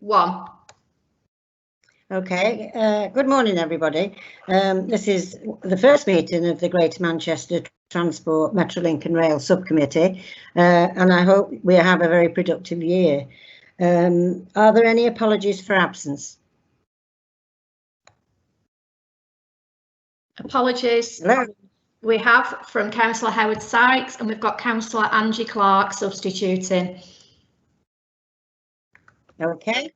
1. Okay, good morning, everybody. This is the first meeting of the Greater Manchester Transport, Metrolink and Rail Subcommittee, and I hope we have a very productive year. Are there any apologies for absence? Apologies. Hello. We have from Councillor Howard Sykes, and we've got Councillor Angie Clark substituting. Okay.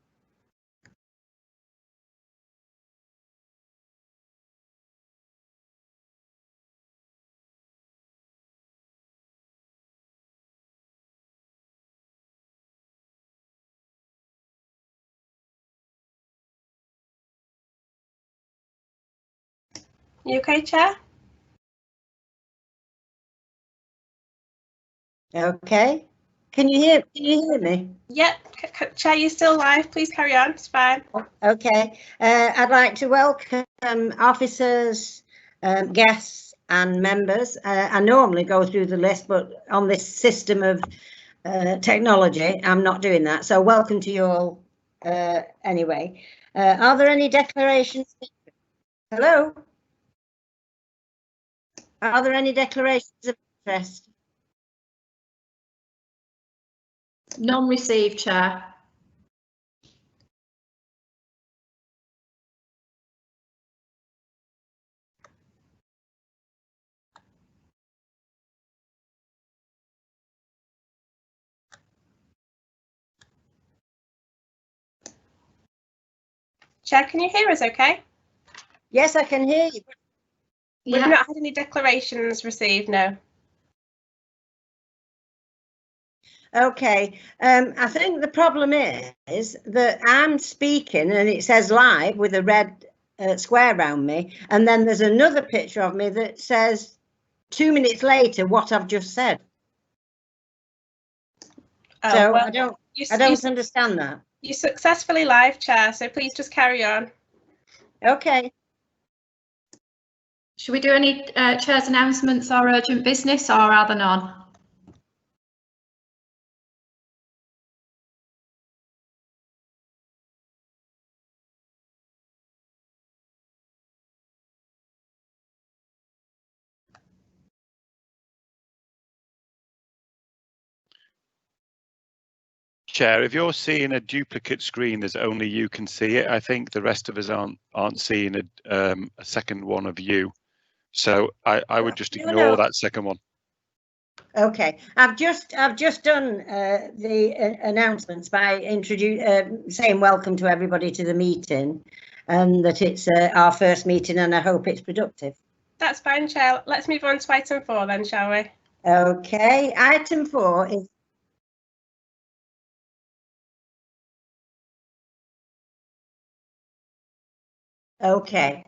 You okay, Chair? Okay. Can you hear me? Yep. Chair, you're still live. Please carry on. It's fine. Okay. I'd like to welcome officers, guests and members. I normally go through the list, but on this system of technology, I'm not doing that. So welcome to you all anyway. Are there any declarations? Hello? Are there any declarations of interest? None received, Chair. Chair, can you hear us okay? Yes, I can hear you. We've not had any declarations received, no. Okay, I think the problem is that I'm speaking and it says live with a red square around me, and then there's another picture of me that says 2 minutes later what I've just said. Oh, So well, I don't understand that. You're successfully live, Chair, so please just carry on. Okay. Should we do any Chair's announcements or urgent business, or are there none? Chair, if you're seeing a duplicate screen as only you can see it, I think the rest of us aren't seeing a second one of you. So I would just ignore that second one. Okay, I've just done the announcements by saying welcome to everybody to the meeting, and that it's our first meeting, and I hope it's productive. That's fine, Chair. Let's move on to item 4 then, shall we? Okay, item 4 is okay.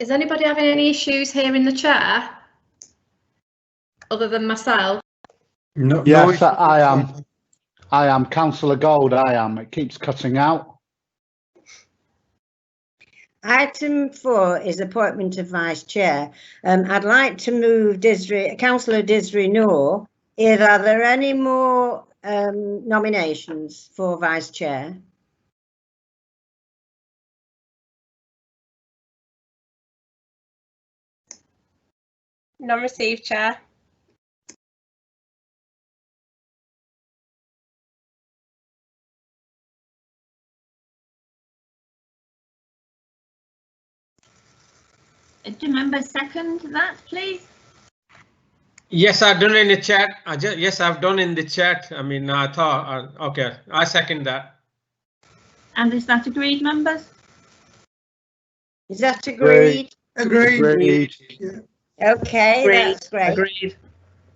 Is anybody having any issues here in the chair, other than myself? No, yes, no, I am Councillor Gold. I am. It keeps cutting out. Item 4 is appointment of vice chair. I'd like to move Councillor Desiree Noor. Are there any more nominations for vice chair? None received, Chair. Do members second that, please? yes, I've done it in the chat. Yes, I've done in the chat. I mean, I thought, okay, I second that. And is that agreed, members? Is that agreed? Agreed. Okay, that's great. Agreed.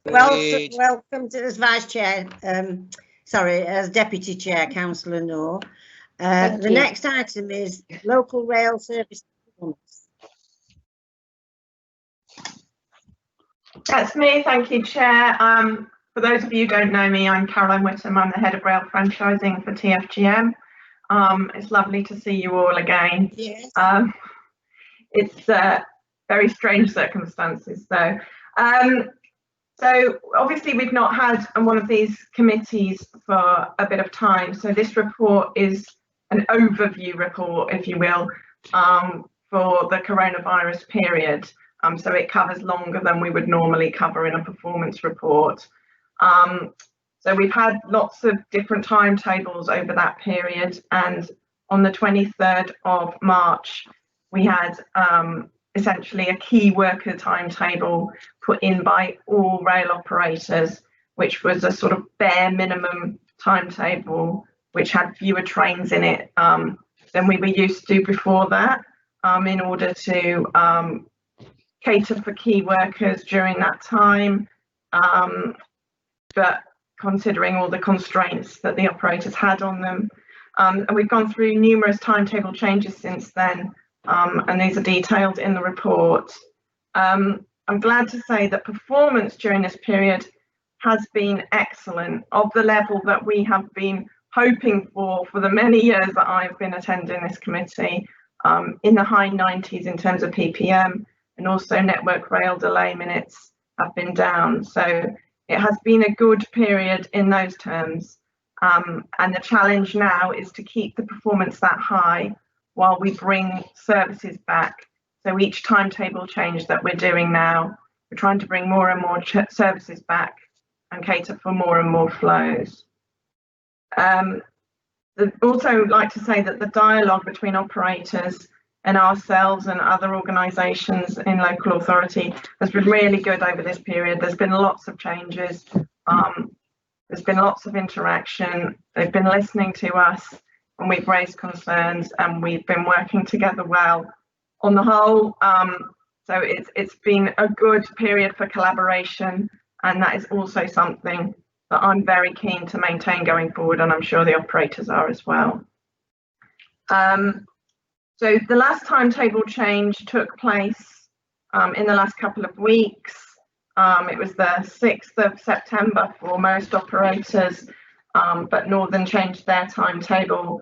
Welcome to as vice chair. Sorry, as deputy chair, Councillor Noor. The next item is local rail service performance. That's me, thank you, Chair. For those of you who don't know me, I'm Caroline Whittam. I'm the head of rail franchising for TFGM. It's lovely to see you all again. Yes. It's very strange circumstances, though. So obviously we've not had one of these committees for a bit of time. So this report is an overview report, if you will, for the coronavirus period. So it covers longer than we would normally cover in a performance report. So we've had lots of different timetables over that period, and on the 23rd of March, we had essentially a key worker timetable put in by all rail operators, which was a sort of bare minimum timetable, which had fewer trains in it than we were used to before that, in order to cater for key workers during that time, but considering all the constraints that the operators had on them. And we've gone through numerous timetable changes since then, and these are detailed in the report. I'm glad to say that performance during this period has been excellent, of the level that we have been hoping for the many years that I've been attending this committee, in the high 90s in terms of PPM, and also Network Rail delay minutes have been down. So it has been a good period in those terms. And the challenge now is to keep the performance that high while we bring services back. So each timetable change that we're doing now, we're trying to bring more and more services back and cater for more and more flows. I'd also like to say that the dialogue between operators and ourselves and other organisations in local authority has been really good over this period. There's been lots of changes. There's been lots of interaction. They've been listening to us when we've raised concerns, and we've been working together well on the whole. So it's been a good period for collaboration, and that is also something that I'm very keen to maintain going forward, and I'm sure the operators are as well. So the last timetable change took place in the last couple of weeks. It was the 6th of September for most operators, but Northern changed their timetable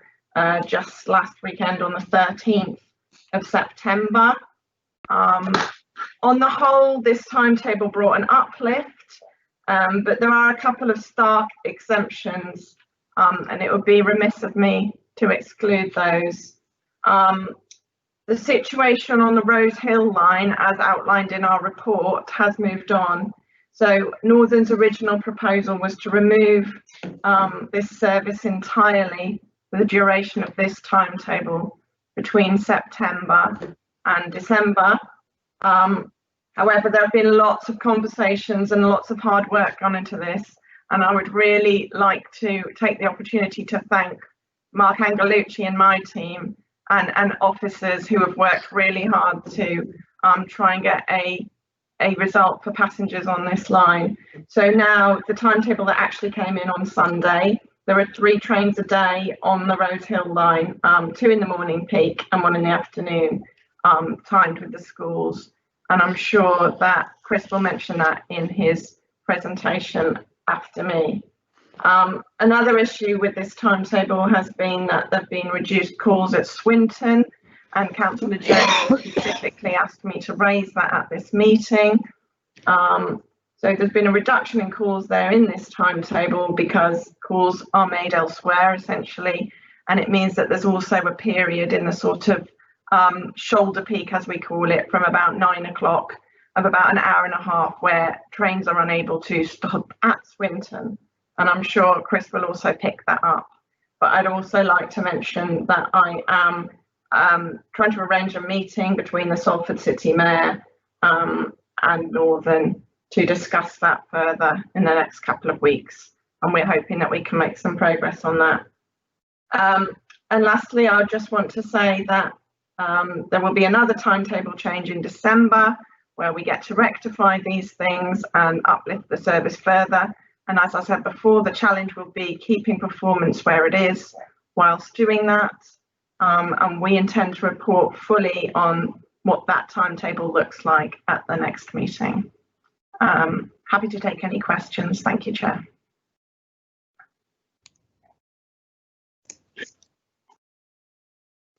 just last weekend on the 13th of September. On the whole, this timetable brought an uplift, but there are a couple of stark exemptions, and it would be remiss of me to exclude those. The situation on the Rose Hill line, as outlined in our report, has moved on. So Northern's original proposal was to remove this service entirely for the duration of this timetable between September and December. However, there have been lots of conversations and lots of hard work gone into this, and I would really like to take the opportunity to thank Mark Angelucci and my team and officers who have worked really hard to try and get a result for passengers on this line. So now the timetable that actually came in on Sunday, there are 3 trains a day on the Rose Hill line, 2 in the morning peak and 1 in the afternoon, timed with the schools. And I'm sure that Chris will mention that in his presentation after me. Another issue with this timetable has been that there have been reduced calls at Swinton, and Councillor Jones specifically asked me to raise that at this meeting. So there's been a reduction in calls there in this timetable because calls are made elsewhere essentially, and it means that there's also a period in the sort of shoulder peak, as we call it, from about 9 o'clock of about an hour and a half where trains are unable to stop at Swinton. And I'm sure Chris will also pick that up. But I'd also like to mention that I am trying to arrange a meeting between the Salford City Mayor and Northern to discuss that further in the next couple of weeks. And we're hoping that we can make some progress on that. And lastly, I just want to say that there will be another timetable change in December where we get to rectify these things and uplift the service further. And as I said before, the challenge will be keeping performance where it is whilst doing that. And we intend to report fully on what that timetable looks like at the next meeting. Happy to take any questions. Thank you, Chair.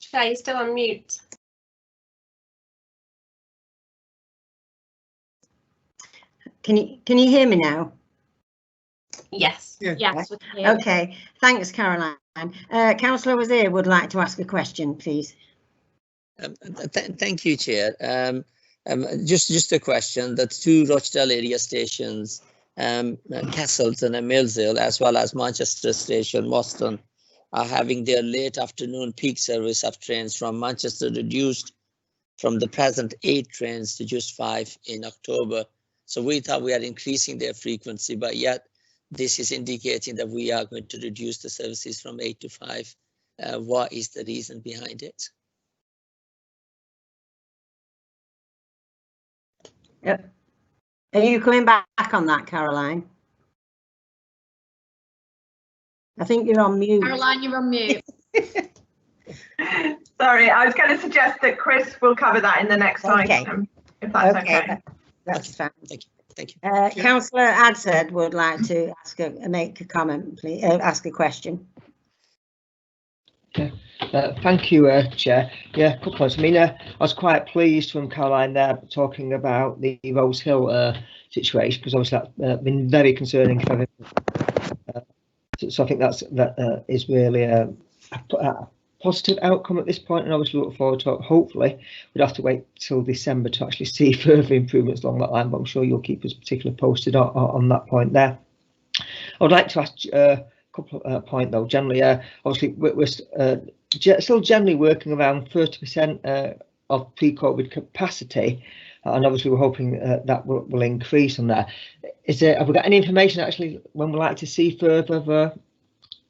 Chair, you're still on mute. Can you hear me now? Yes. Yeah. Yes. We can hear you. Okay, thanks, Caroline. Councillor Wazir would like to ask a question, please. Thank you, Chair. Just a question. The two Rochdale area stations, Castleton and Millshill, as well as Manchester Station, Boston, are having their late afternoon peak service of trains from Manchester reduced from the present 8 trains to just 5 in October. So we thought we are increasing their frequency, but yet this is indicating that we are going to reduce the services from 8 to 5. What is the reason behind it? Yep. Are you coming back on that, Caroline? I think you're on mute. Caroline, you're on mute. Sorry, I was going to suggest that Chris will cover that in the next item, if that's okay. That's fine. Thank you. Councillor Adshead would like to make a comment, please. Ask a question. Thank you, Chair. Yeah, a couple of points. I mean, I was quite pleased from Caroline there talking about the Rose Hill situation, because obviously that's been very concerning for everyone. So I think that is really a positive outcome at this point, and obviously look forward to it. Hopefully we'd have to wait till December to actually see further improvements along that line, but I'm sure you'll keep us particularly posted on that point there. I would like to ask a couple of points though. Generally, obviously we're still generally working around 30% of pre-COVID capacity, and obviously we're hoping that will increase on there. Have we got any information actually when we'd like to see further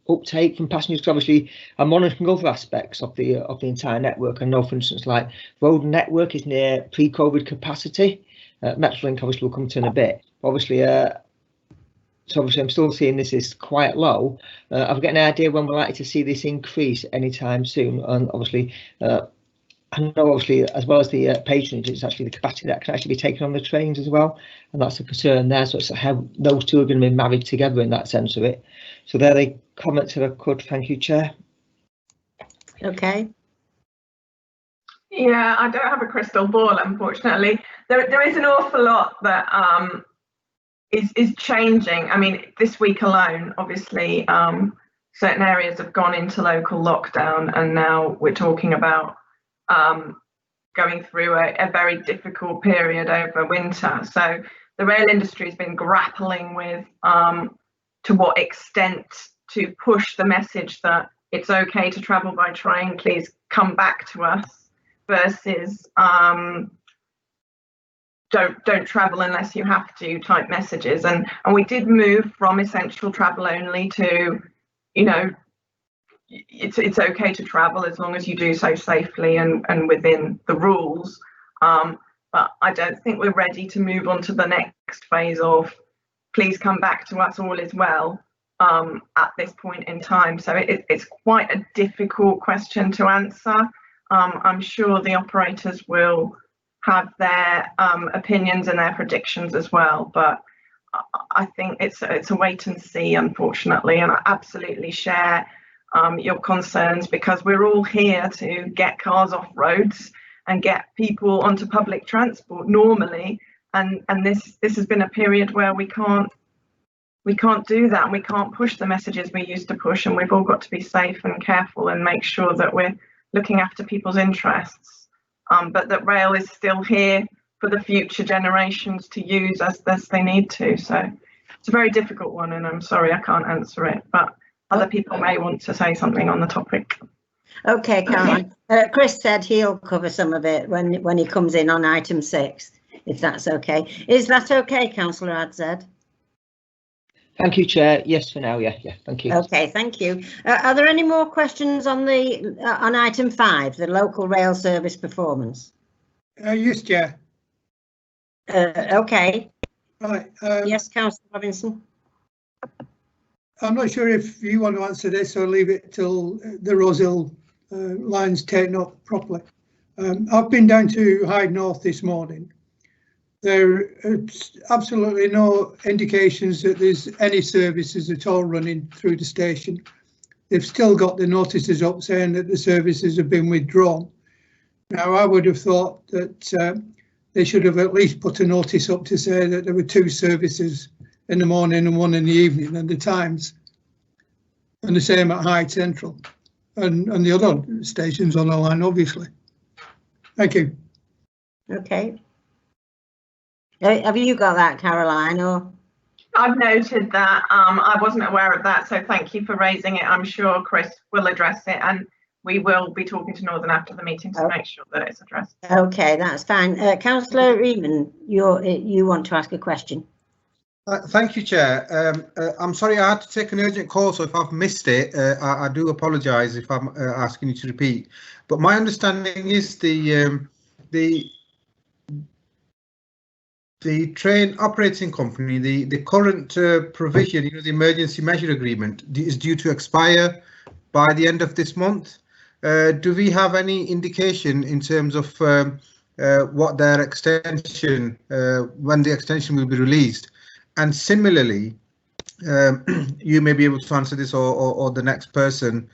uptake from passengers? Because obviously I'm monitoring other aspects of the entire network. I know, for instance, like road network is near pre-COVID capacity. Metrolink obviously will come to in a bit. Obviously, so obviously I'm still seeing this is quite low. I've got an idea when we're likely to see this increase anytime soon. And obviously, I know obviously as well as the patronage, it's actually the capacity that can actually be taken on the trains as well, and that's a concern there. So it's how those two are going to be married together in that sense of it. So there they comments that I could. Thank you, Chair. Okay. Yeah, I don't have a crystal ball, unfortunately. There is an awful lot that is changing. I mean, this week alone, obviously, certain areas have gone into local lockdown, and now we're talking about going through a very difficult period over winter. So the rail industry has been grappling with to what extent to push the message that it's okay to travel by train, please come back to us, versus don't travel unless you have to type messages. And we did move from essential travel only to, you know, it's okay to travel as long as you do so safely and within the rules. But I don't think we're ready to move on to the next phase of please come back to us, all is well, at this point in time. So it's quite a difficult question to answer. I'm sure the operators will have their opinions and their predictions as well, but I think it's a wait and see, unfortunately, and I absolutely share your concerns, because we're all here to get cars off roads and get people onto public transport normally, and this has been a period where we can't do that, and we can't push the messages we used to push, and we've all got to be safe and careful and make sure that we're looking after people's interests, but that rail is still here for the future generations to use as they need to. So it's a very difficult one, and I'm sorry I can't answer it, but other people may want to say something on the topic. Okay, Caroline. Chris said he'll cover some of it when he comes in on item 6, if that's okay. Is that okay, Councillor Adshead? Thank you, Chair. Yes, for now. Yeah. Thank you. Okay, thank you. Are there any more questions on on item 5, the local rail service performance? Yes, Chair. Okay. Right. Yes, Councillor Robinson. I'm not sure if you want to answer this or leave it till the Rose Hill line's taken up properly. I've been down to Hyde North this morning. There's absolutely no indications that there's any services at all running through the station. They've still got the notices up saying that the services have been withdrawn. Now, I would have thought that they should have at least put a notice up to say that there were 2 services in the morning and 1 in the evening, and the times. And the same at Hyde Central and the other stations on the line, obviously. Thank you. Okay. Have you got that, Caroline? Or I've noted that. I wasn't aware of that, so thank you for raising it. I'm sure Chris will address it, and we will be talking to Northern after the meeting to make sure that it's addressed. Okay, that's fine. Councillor Riemann, you want to ask a question? Thank you, Chair. I'm sorry I had to take an urgent call, so if I've missed it, I do apologise if I'm asking you to repeat. But my understanding is the train operating company, the current provision, the emergency measure agreement, is due to expire by the end of this month. Do we have any indication in terms of what their extension, when the extension will be released? And similarly, you may be able to answer this, or the next person,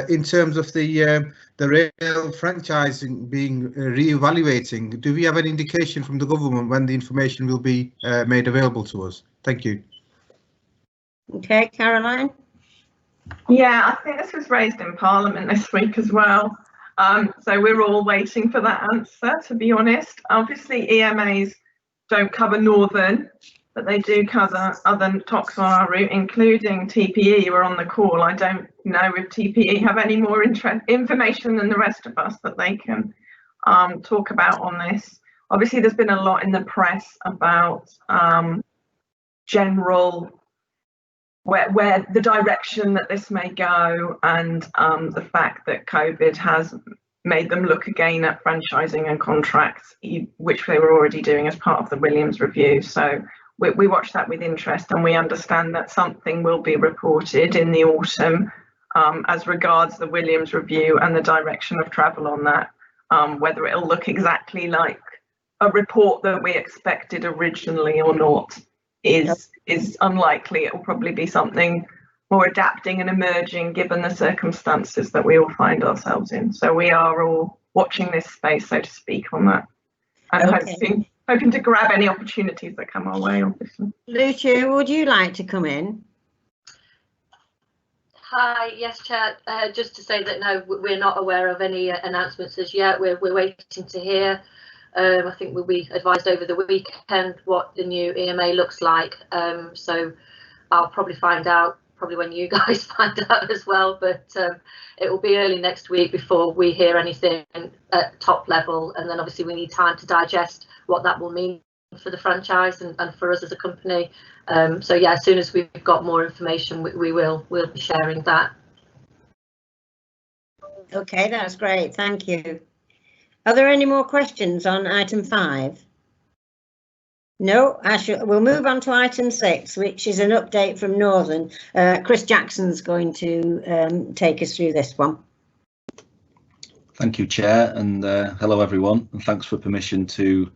in terms of the rail franchising being re-evaluating. Do we have an indication from the government when the information will be made available to us? Thank you. Okay, Caroline. Yeah, I think this was raised in Parliament this week as well. So we're all waiting for that answer, to be honest. Obviously, EMAs don't cover Northern, but they do cover other TOCs on our route, including TPE, who are on the call. I don't know if TPE have any more information than the rest of us that they can talk about on this. Obviously, there's been a lot in the press about general where the direction that this may go, and the fact that COVID has made them look again at franchising and contracts, which they were already doing as part of the Williams review. So we watch that with interest, and we understand that something will be reported in the autumn as regards the Williams review and the direction of travel on that. Whether it'll look exactly like a report that we expected originally or not is unlikely. It will probably be something more adapting and emerging given the circumstances that we all find ourselves in. So we are all watching this space, so to speak, on that, and hoping to grab any opportunities that come our way, obviously. Lucia, would you like to come in? Hi, yes, Chair. Just to say that no, we're not aware of any announcements as yet. We're waiting to hear. I think we'll be advised over the weekend what the new EMA looks like. So I'll probably find out when you guys find out as well, but it will be early next week before we hear anything at top level, and then obviously we need time to digest what that will mean for the franchise and for us as a company. So yeah, as soon as we've got more information, we'll be sharing that. Okay, that's great, thank you. Are there any more questions on item 5? No, we'll move on to item 6, which is an update from Northern. Chris Jackson's going to take us through this one. Thank you, Chair, and hello everyone, and thanks for permission to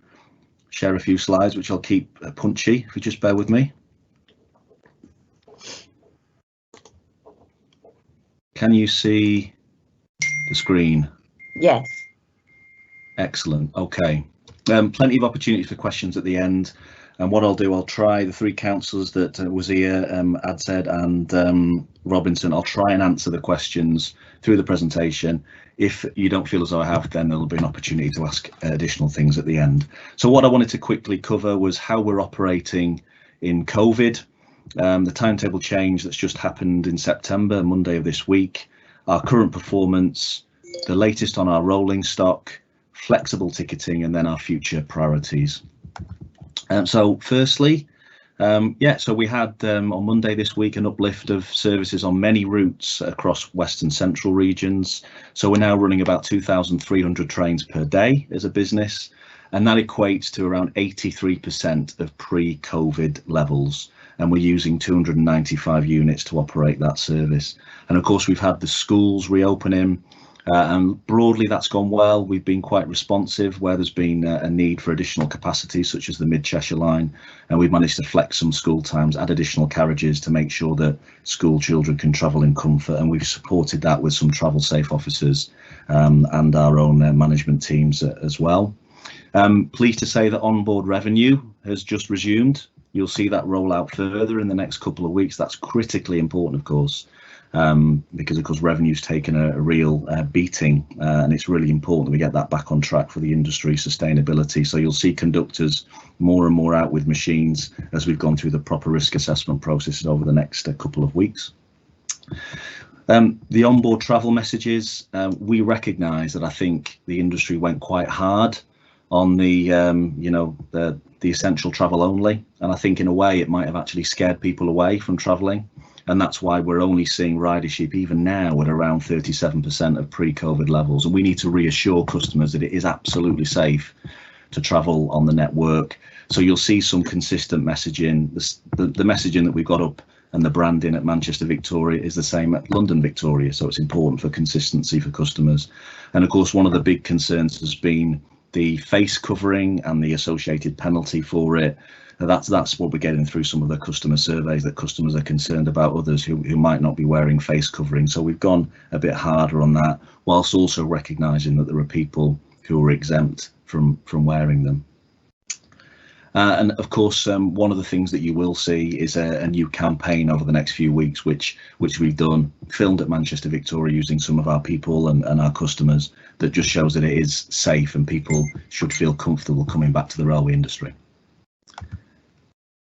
share a few slides, which I'll keep punchy, if you just bear with me. Can you see the screen? Yes. Excellent. Okay. Plenty of opportunities for questions at the end, and what I'll do, I'll try the 3 councillors that was here, Adsed and Robinson. I'll try and answer the questions through the presentation. If you don't feel as though I have, then there'll be an opportunity to ask additional things at the end. So what I wanted to quickly cover was how we're operating in COVID, the timetable change that's just happened in September, Monday of this week, our current performance, the latest on our rolling stock, flexible ticketing, and then our future priorities. So firstly, so we had on Monday this week an uplift of services on many routes across West and Central regions. So we're now running about 2,300 trains per day as a business, and that equates to around 83% of pre-COVID levels. And we're using 295 units to operate that service. And of course, we've had the schools reopening. And broadly, that's gone well. We've been quite responsive where there's been a need for additional capacity, such as the Mid-Cheshire line, and we've managed to flex some school times, add additional carriages to make sure that school children can travel in comfort, and we've supported that with some travel safe officers and our own management teams as well. Pleased to say that onboard revenue has just resumed. You'll see that roll out further in the next couple of weeks. That's critically important, of course, because of course revenue's taken a real beating, and it's really important that we get that back on track for the industry sustainability. So you'll see conductors more and more out with machines as we've gone through the proper risk assessment processes over the next couple of weeks. The onboard travel messages, we recognise that I think the industry went quite hard on the essential travel only, and I think in a way it might have actually scared people away from travelling, and that's why we're only seeing ridership even now at around 37% of pre-COVID levels. And we need to reassure customers that it is absolutely safe to travel on the network. So you'll see some consistent messaging. The messaging that we've got up and the branding at Manchester Victoria is the same at London Victoria, so it's important for consistency for customers. And of course, one of the big concerns has been the face covering and the associated penalty for it. That's what we're getting through some of the customer surveys, that customers are concerned about others who might not be wearing face covering. So we've gone a bit harder on that, whilst also recognising that there are people who are exempt from wearing them. And of course, one of the things that you will see is a new campaign over the next few weeks, which we've done, filmed at Manchester Victoria using some of our people and our customers, that just shows that it is safe and people should feel comfortable coming back to the railway industry.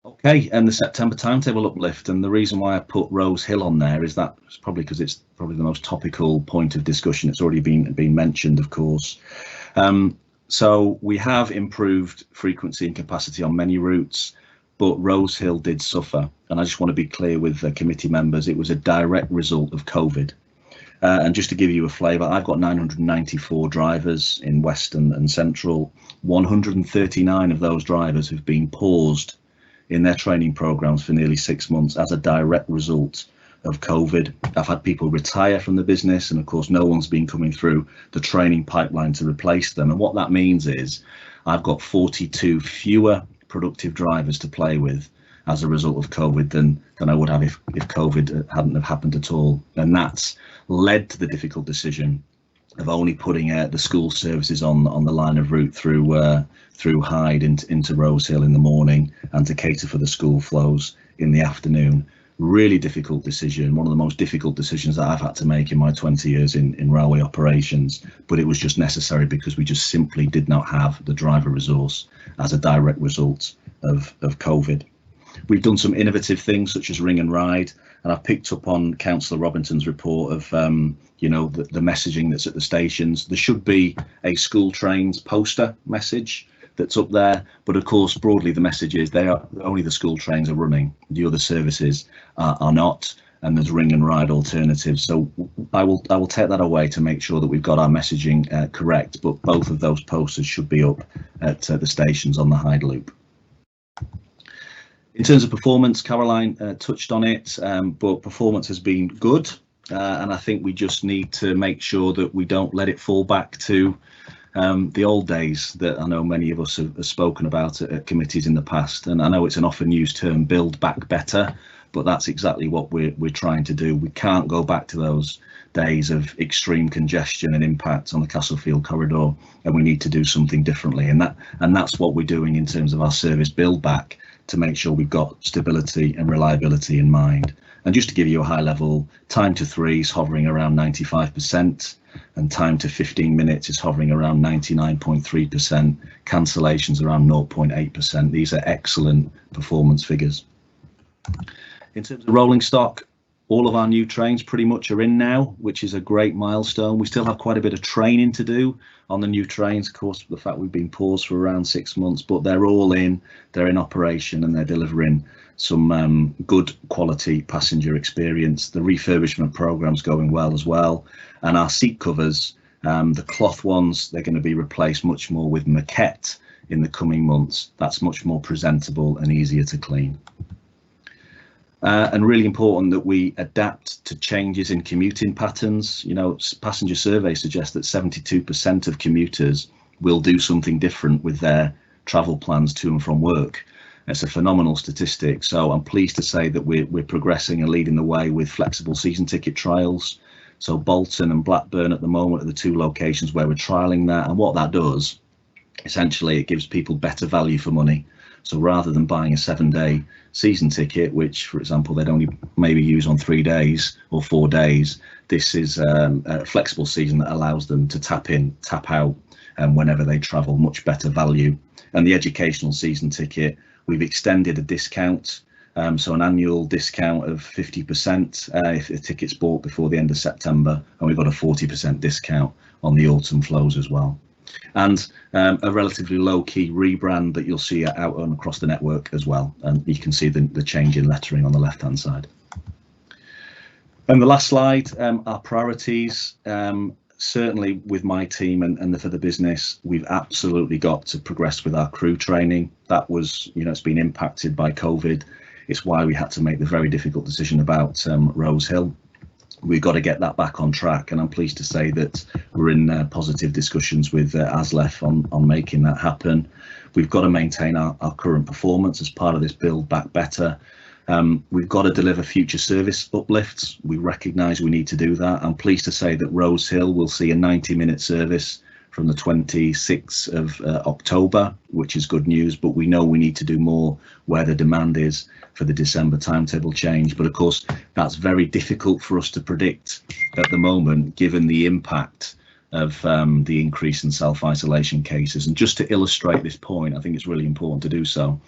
Okay, and the September timetable uplift, and the reason why I put Rose Hill on there is that it's probably because it's probably the most topical point of discussion. It's already been mentioned, of course. So we have improved frequency and capacity on many routes, but Rose Hill did suffer. And I just want to be clear with the committee members, it was a direct result of COVID. And just to give you a flavour, I've got 994 drivers in Western and Central. 139 of those drivers have been paused in their training programmes for nearly 6 months as a direct result of COVID. I've had people retire from the business, and of course no one's been coming through the training pipeline to replace them. And what that means is I've got 42 fewer productive drivers to play with as a result of COVID than I would have if COVID hadn't have happened at all. And that's led to the difficult decision of only putting the school services on the line of route through Hyde into Rose Hill in the morning, and to cater for the school flows in the afternoon. Really difficult decision, one of the most difficult decisions that I've had to make in my 20 years in railway operations, but it was just necessary because we just simply did not have the driver resource as a direct result of COVID. We've done some innovative things such as Ring and Ride, and I've picked up on Councillor Robinson's report of the messaging that's at the stations. There should be a school trains poster message that's up there, but of course broadly the message is only the school trains are running, the other services are not, and there's Ring and Ride alternatives. So I will take that away to make sure that we've got our messaging correct, but both of those posters should be up at the stations on the Hyde Loop. In terms of performance, Caroline touched on it, but performance has been good, and I think we just need to make sure that we don't let it fall back to the old days that I know many of us have spoken about at committees in the past. And I know it's an often used term, build back better, but that's exactly what we're trying to do. We can't go back to those days of extreme congestion and impact on the Castlefield corridor, and we need to do something differently. And that's what we're doing in terms of our service build back, to make sure we've got stability and reliability in mind. And just to give you a high level, time to 3 is hovering around 95%, and time to 15 minutes is hovering around 99.3%, cancellations around 0.8%. These are excellent performance figures. In terms of rolling stock, all of our new trains pretty much are in now, which is a great milestone. We still have quite a bit of training to do on the new trains, of course, the fact we've been paused for around 6 months, but they're all in, they're in operation, and they're delivering some good quality passenger experience. The refurbishment program's going well as well, and our seat covers, the cloth ones, they're going to be replaced much more with maquette in the coming months. That's much more presentable and easier to clean. And really important that we adapt to changes in commuting patterns. You know, passenger surveys suggest that 72% of commuters will do something different with their travel plans to and from work. It's a phenomenal statistic. So I'm pleased to say that we're progressing and leading the way with flexible season ticket trials. So Bolton and Blackburn at the moment are the 2 locations where we're trialling that. And what that does Essentially, it gives people better value for money. So rather than buying a 7-day season ticket, which, for example, they'd only maybe use on 3 days or 4 days, this is a flexible season that allows them to tap in, tap out, and whenever they travel, much better value. And the educational season ticket, we've extended a discount, so an annual discount of 50% if the ticket's bought before the end of September, and we've got a 40% discount on the autumn flows as well. And a relatively low-key rebrand that you'll see out and across the network as well. And you can see the change in lettering on the left-hand side. And the last slide, our priorities. Certainly with my team and for the business, we've absolutely got to progress with our crew training. That was, it's been impacted by COVID. It's why we had to make the very difficult decision about Rose Hill. We've got to get that back on track, and I'm pleased to say that we're in positive discussions with ASLEF on making that happen. We've got to maintain our current performance as part of this Build Back Better. We've got to deliver future service uplifts. We recognise we need to do that. I'm pleased to say that Rose Hill will see a 90-minute service from the 26th of October, which is good news, but we know we need to do more where the demand is for the December timetable change. But of course, that's very difficult for us to predict at the moment, given the impact of the increase in self-isolation cases. And just to illustrate this point, I think it's really important to do so.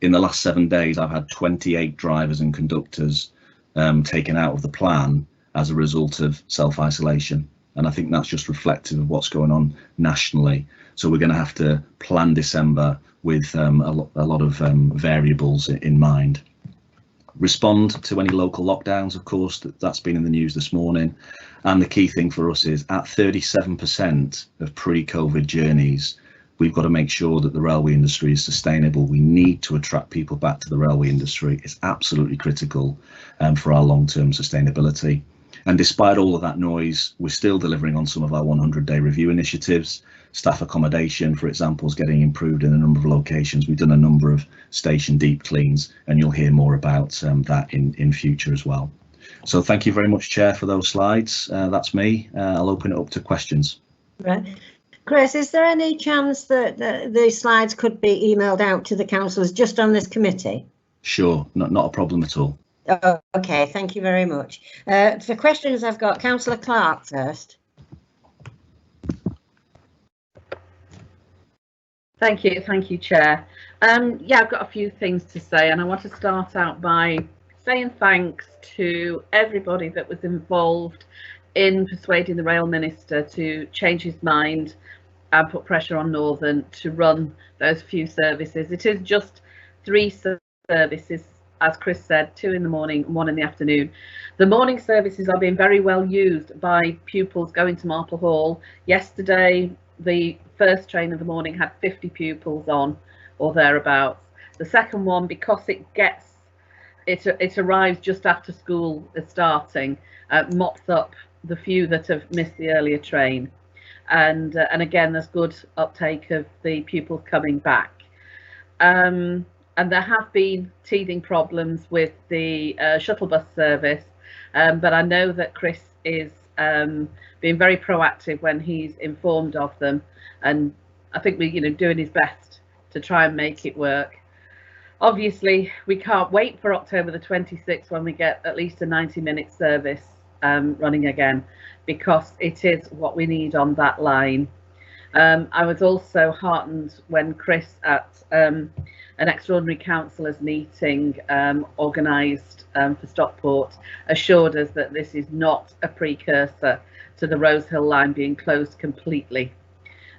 In the last 7 days, I've had 28 drivers and conductors taken out of the plan as a result of self-isolation. And I think that's just reflective of what's going on nationally. So we're going to have to plan December with a lot of variables in mind. Respond to any local lockdowns, of course, that's been in the news this morning. And the key thing for us is at 37% of pre-COVID journeys, we've got to make sure that the railway industry is sustainable. We need to attract people back to the railway industry. It's absolutely critical for our long-term sustainability. And despite all of that noise, we're still delivering on some of our 100-day review initiatives. Staff accommodation, for example, is getting improved in a number of locations. We've done a number of station deep cleans, and you'll hear more about that in future as well. So thank you very much, Chair, for those slides. That's me. I'll open it up to questions. Right. Chris, is there any chance that the slides could be emailed out to the councillors just on this committee? Sure, not a problem at all. Oh, okay, thank you very much. For questions, I've got Councillor Clark first. Thank you, Chair. Yeah, I've got a few things to say, and I want to start out by saying thanks to everybody that was involved in persuading the Rail Minister to change his mind and put pressure on Northern to run those few services. It is just 3 services, as Chris said, 2 in the morning and 1 in the afternoon. The morning services are being very well used by pupils going to Marple Hall. Yesterday, the first train of the morning had 50 pupils on or thereabouts. The second one, because it arrives just after school is starting, mops up the few that have missed the earlier train. And again, there's good uptake of the pupils coming back. And there have been teething problems with the shuttle bus service, but I know that Chris is being very proactive when he's informed of them, and I think we're doing his best to try and make it work. Obviously, we can't wait for October the 26th when we get at least a 90-minute service running again, because it is what we need on that line. I was also heartened when Chris at an extraordinary councillors meeting organised for Stockport assured us that this is not a precursor to the Rose Hill line being closed completely.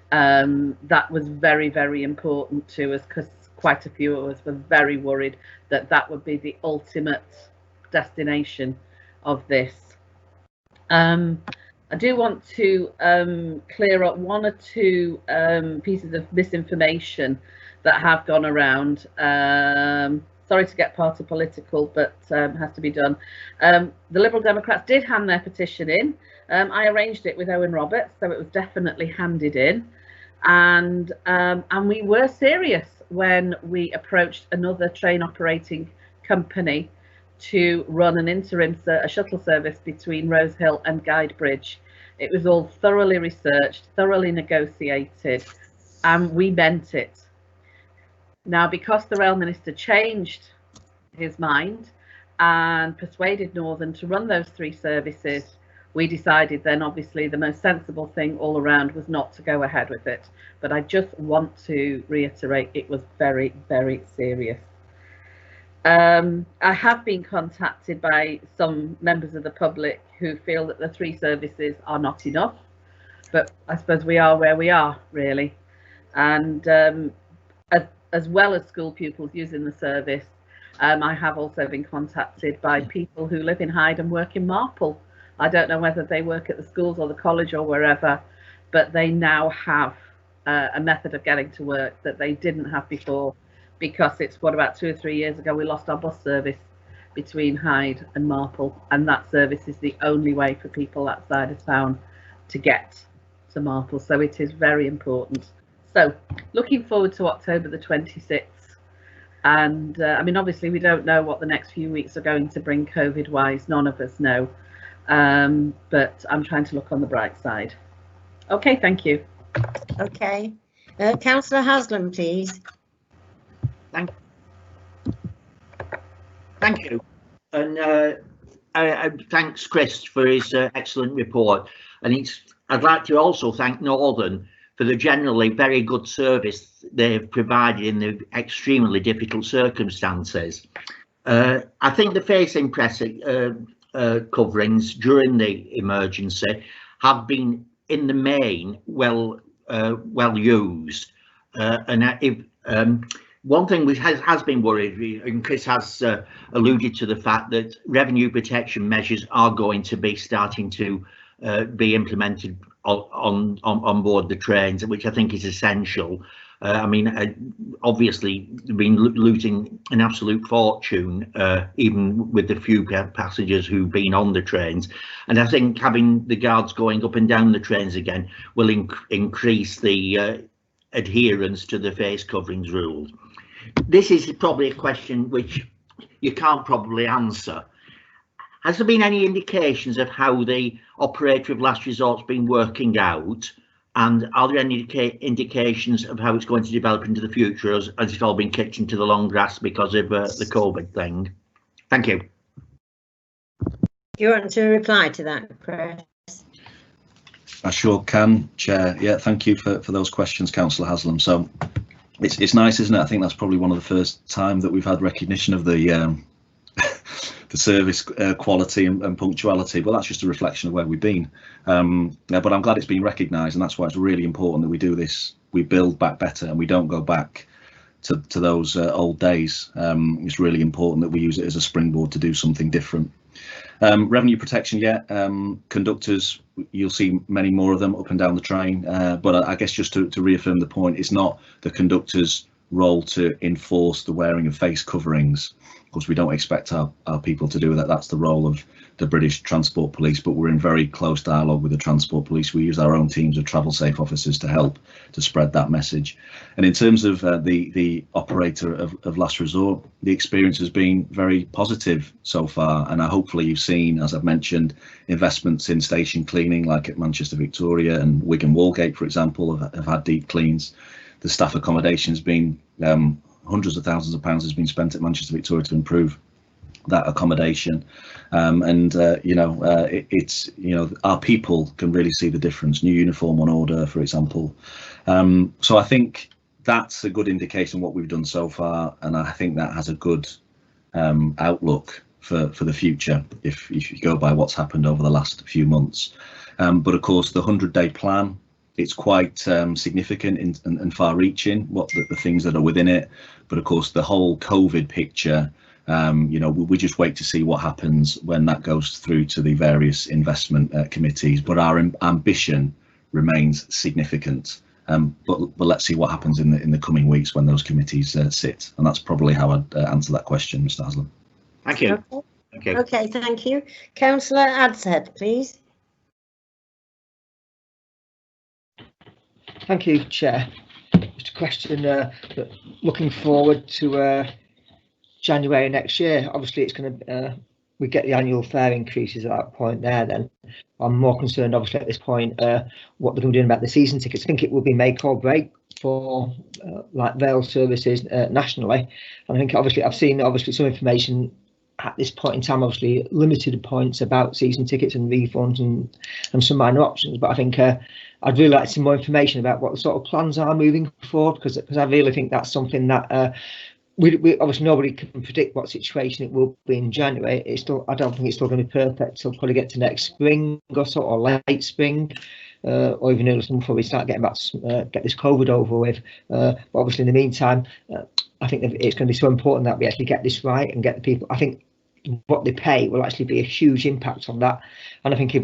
That was very, very important to us, because quite a few of us were very worried that that would be the ultimate destination of this. I do want to clear up 1 or 2 pieces of misinformation that have gone around. Sorry to get party political, but has to be done. The Liberal Democrats did hand their petition in. I arranged it with Owen Roberts, so it was definitely handed in. And we were serious when we approached another train operating company to run an interim shuttle service between Rose Hill and Guide Bridge. It was all thoroughly researched, thoroughly negotiated, and we meant it. Now, because the Rail Minister changed his mind and persuaded Northern to run those 3 services, we decided then obviously the most sensible thing all around was not to go ahead with it. But I just want to reiterate, it was very, very serious. I have been contacted by some members of the public who feel that the 3 services are not enough, but I suppose we are where we are, really. And as well as school pupils using the service, I have also been contacted by people who live in Hyde and work in Marple. I don't know whether they work at the schools or the college or wherever, but they now have a method of getting to work that they didn't have before, because it's about 2 or 3 years ago we lost our bus service between Hyde and Marple, and that service is the only way for people that side of town to get to Marple, so it is very important. So looking forward to October the 26th, and I mean, obviously we don't know what the next few weeks are going to bring COVID wise, none of us know, but I'm trying to look on the bright side. Okay, thank you. Okay, Councillor Haslam, please. Thank you, and thanks Chris for his excellent report. And I'd like to also thank Northern for the generally very good service they've provided in the extremely difficult circumstances. I think the facing press coverings during the emergency have been, in the main, well used. One thing which has been worried, and Chris has alluded to the fact that revenue protection measures are going to be starting to be implemented on board the trains, which I think is essential. I mean, obviously, they've been losing an absolute fortune, even with the few passengers who've been on the trains. And I think having the guards going up and down the trains again will increase the adherence to the face coverings rules. This is probably a question which you can't probably answer. Has there been any indications of how the operator of last resort's been working out? And are there any indications of how it's going to develop into the future, as it's all been kicked into the long grass because of the COVID thing? Thank you. Do you want to reply to that, Chris? I sure can, Chair. Yeah, thank you for those questions, Councillor Haslam. So it's nice, isn't it? I think that's probably one of the first time that we've had recognition of the the service quality and punctuality, but that's just a reflection of where we've been. But I'm glad it's been recognised, and that's why it's really important that we do this. We build back better, and we don't go back to those old days. It's really important that we use it as a springboard to do something different. Revenue protection, yeah. Conductors, you'll see many more of them up and down the train. But I guess just to reaffirm the point, it's not the conductor's role to enforce the wearing of face coverings. Of course, we don't expect our people to do that. That's the role of the British Transport Police, but we're in very close dialogue with the Transport Police. We use our own teams of travel safe officers to help to spread that message. And in terms of the operator of last resort, the experience has been very positive so far. And hopefully you've seen, as I've mentioned, investments in station cleaning, like at Manchester Victoria and Wigan Wallgate, for example, have had deep cleans. The staff accommodation has been hundreds of thousands of pounds has been spent at Manchester Victoria to improve that accommodation, it's our people can really see the difference. New uniform on order, for example. So I think that's a good indication of what we've done so far, and I think that has a good outlook for the future if you go by what's happened over the last few months. But of course, the 100-day plan, it's quite significant and far-reaching, what the things that are within it. But of course, the whole COVID picture, we just wait to see what happens when that goes through to the various investment committees. But our ambition remains significant. But let's see what happens in the coming weeks when those committees sit. And that's probably how I'd answer that question, Mr. Haslam. Thank you. Okay, okay, thank you. Councillor Adshead, please. Thank you, Chair. Just a question, looking forward to January next year. Obviously, it's going to we get the annual fare increases at that point there, then I'm more concerned, obviously, at this point, what they're going to be doing about the season tickets. I think it will be make or break for like rail services nationally. And I think, obviously, I've seen some information at this point in time, obviously limited points about season tickets and refunds and some minor options. But I think I'd really like to see more information about what the sort of plans are moving forward, because I really think that's something that we obviously nobody can predict what situation it will be in January. I don't think it's still going to be perfect till probably get to next spring or so, or late spring, or even early summer before we start getting back to get this COVID over with. But obviously in the meantime, I think it's going to be so important that we actually get this right and get the people. I think what they pay will actually be a huge impact on that. And I think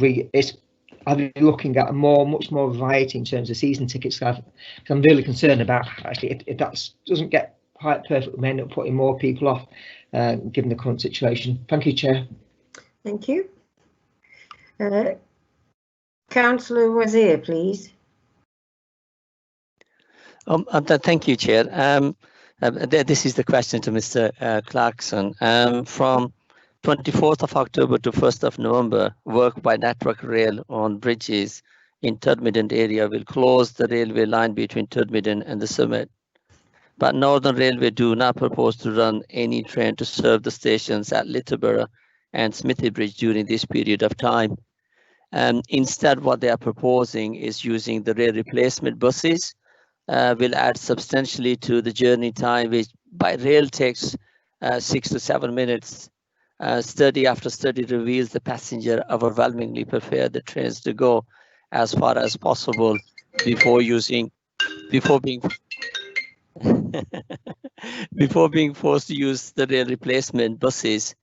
I'll be looking at much more variety in terms of season tickets. Because I'm really concerned about actually if that doesn't get quite perfect, we may end up putting more people off, given the current situation. Thank you, Chair. Thank you. Councillor Wazir, please. Thank you, Chair. This is the question to Mr. Clarkson. From 24th of October to 1st of November, work by Network Rail on bridges in Todmorden area will close the railway line between Todmorden and the summit. But Northern Railway do not propose to run any train to serve the stations at Littleborough and Smithy Bridge during this period of time. Instead, what they are proposing is using the rail replacement buses, will add substantially to the journey time, which by rail takes 6 to 7 minutes. Study after study reveals the passenger overwhelmingly prefer the trains to go as far as possible before being forced to use the rail replacement buses.